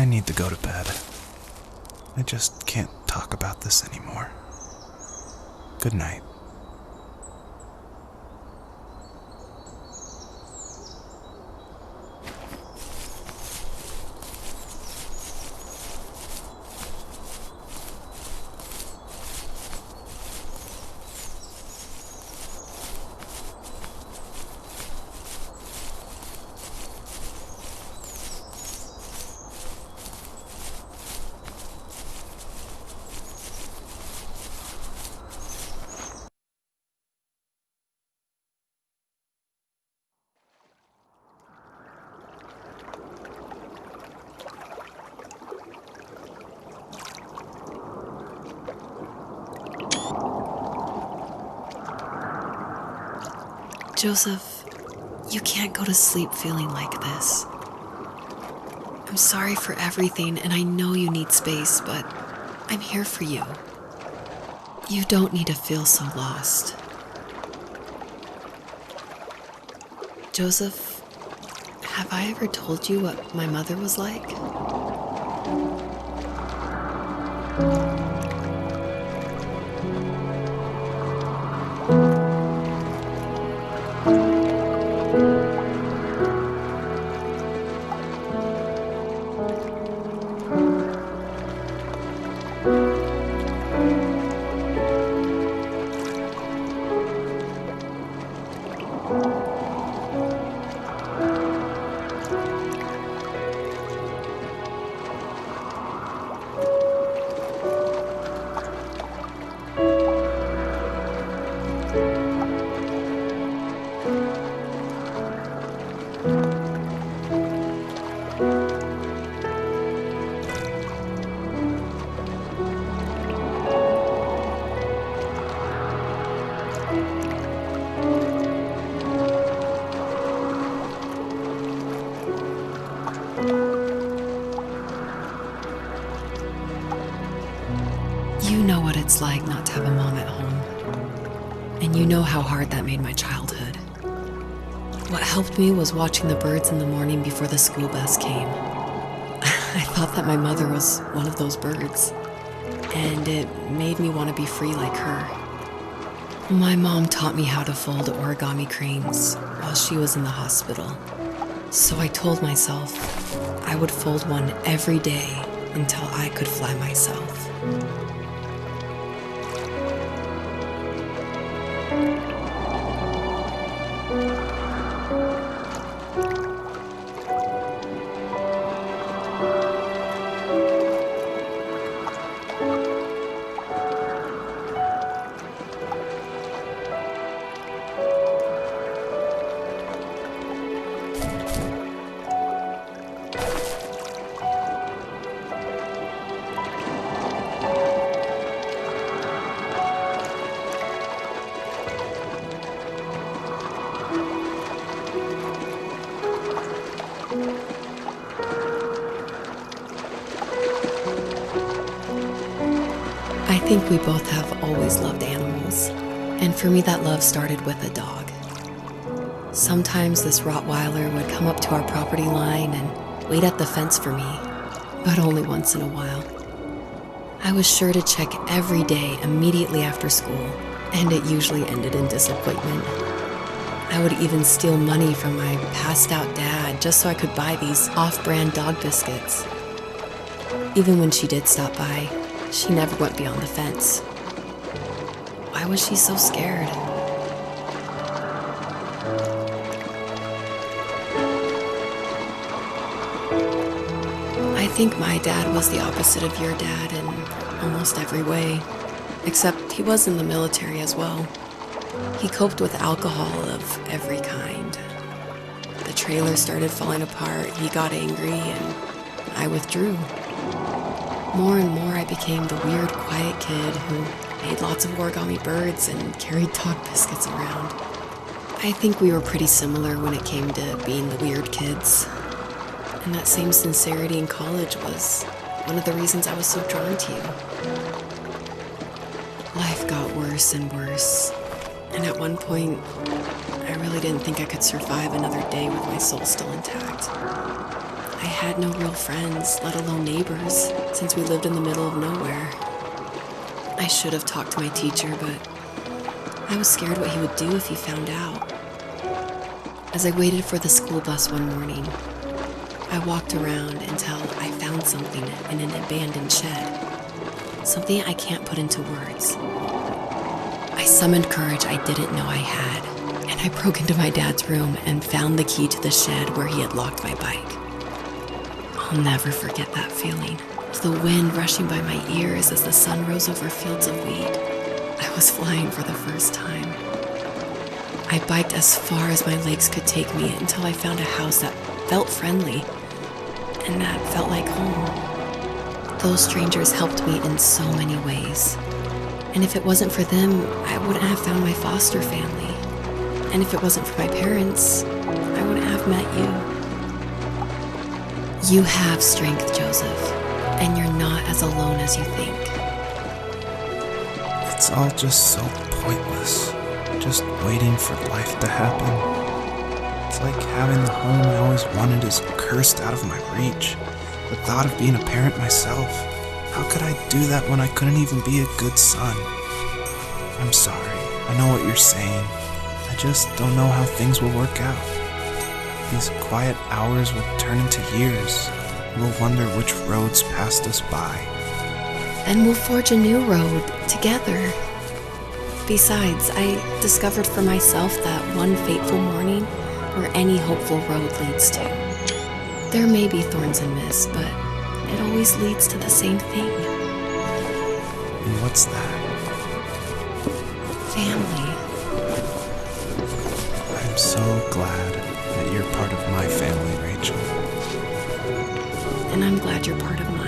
I need to go to bed. I just can't talk about this anymore. Good night. Joseph, you can't go to sleep feeling like this. I'm sorry for everything, and I know you need space, but I'm here for you. You don't need to feel so lost. Joseph, have I ever told you what my mother was like? You know what it's like not to have a mom at home. And you know how hard that made my childhood. What helped me was watching the birds in the morning before the school bus came. I thought that my mother was one of those birds, and it made me want to be free like her. My mom taught me how to fold origami cranes while she was in the hospital. So I told myself I would fold one every day until I could fly myself. I think we both have always loved animals, and for me that love started with a dog. Sometimes this Rottweiler would come up to our property line and wait at the fence for me, but only once in a while. I was sure to check every day immediately after school, and it usually ended in disappointment. I would even steal money from my passed out dad just so I could buy these off-brand dog biscuits. Even when she did stop by, she never went beyond the fence. Why was she so scared? I think my dad was the opposite of your dad in almost every way, except he was in the military as well. He coped with alcohol of every kind. The trailer started falling apart, he got angry, and I withdrew. More and more, I became the weird, quiet kid who made lots of origami birds and carried dog biscuits around. I think we were pretty similar when it came to being the weird kids. And that same sincerity in college was one of the reasons I was so drawn to you. Life got worse and worse. And at one point, I really didn't think I could survive another day with my soul still intact. I had no real friends, let alone neighbors, since we lived in the middle of nowhere. I should have talked to my teacher, but I was scared what he would do if he found out. As I waited for the school bus one morning, I walked around until I found something in an abandoned shed. Something I can't put into words. I summoned courage I didn't know I had, and I broke into my dad's room and found the key to the shed where he had locked my bike. I'll never forget that feeling. The wind rushing by my ears as the sun rose over fields of wheat. I was flying for the first time. I biked as far as my legs could take me until I found a house that felt friendly and that felt like home. Those strangers helped me in so many ways. And if it wasn't for them, I wouldn't have found my foster family. And if it wasn't for my parents, I wouldn't have met you. You have strength, Joseph, and you're not as alone as you think. It's all just so pointless. Just waiting for life to happen. It's like having the home I always wanted is cursed out of my reach. The thought of being a parent myself. How could I do that when I couldn't even be a good son? I'm sorry. I know what you're saying. I just don't know how things will work out. These quiet hours will turn into years. We'll wonder which roads passed us by. Then we'll forge a new road together. Besides, I discovered for myself that one fateful morning where any hopeful road leads to. There may be thorns and mist, but it always leads to the same thing. And what's that? Family. I'm so glad that you're part of my family, Rachel. And I'm glad you're part of mine.